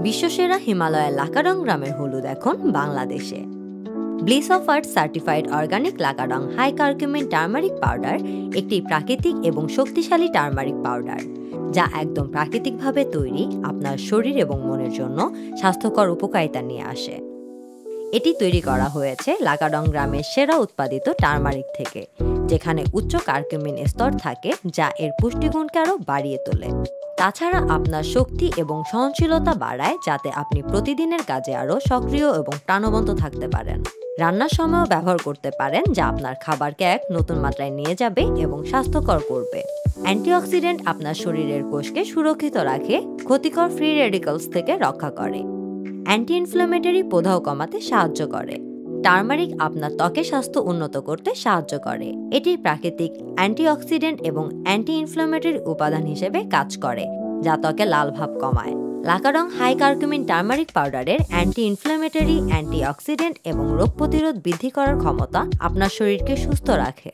বিশ্বসেরা হিমালয়ের লাকাডং গ্রামের হলুদ এখন বাংলাদেশে। Bliss of Earth certified organic Lakadong high curcumin turmeric powder একটি প্রাকৃতিক এবং শক্তিশালী টার্মারিক পাউডার, যা একদম প্রাকৃতিকভাবে তৈরি আপনার শরীর এবং মনের জন্য স্বাস্থ্যকর উপকারিতা নিয়ে আসে। এটি তৈরি করা হয়েছে লাকাডং গ্রামের সেরা উৎপাদিত টার্মারিক থেকে, যেখানে উচ্চ কার্কিউমিন স্তর থাকে যা এর পুষ্টিগুণকে আরও বাড়িয়ে তোলে। তাছাড়া আপনার শক্তি এবং সহনশীলতা বাড়ায়, যাতে আপনি প্রতিদিনের কাজে আরও সক্রিয় এবং প্রাণবন্ত থাকতে পারেন। রান্নার সময়ও ব্যবহার করতে পারেন, যা আপনার খাবারকে এক নতুন মাত্রায় নিয়ে যাবে এবং স্বাস্থ্যকর করবে। অ্যান্টিঅক্সিডেন্ট আপনার শরীরের কোষকে সুরক্ষিত রাখে, ক্ষতিকর ফ্রি রেডিক্যালস থেকে রক্ষা করে। অ্যান্টি ইনফ্ল্যামেটরি প্রদাহ কমাতে সাহায্য করে। টার্মারিক আপনার ত্বকের স্বাস্থ্য উন্নত করতে সাহায্য করে। এটি প্রাকৃতিক অ্যান্টিঅক্সিডেন্ট এবং অ্যান্টি ইনফ্ল্যামেটরি উপাদান হিসেবে কাজ করে, যা ত্বকে লাল ভাব কমায়। লাকাডং হাই কার্কিউমিন টার্মারিক পাউডারের অ্যান্টি ইনফ্ল্যামেটরি, অ্যান্টিঅক্সিডেন্ট এবং রোগ প্রতিরোধ বৃদ্ধি করার ক্ষমতা আপনার শরীরকে সুস্থ রাখে।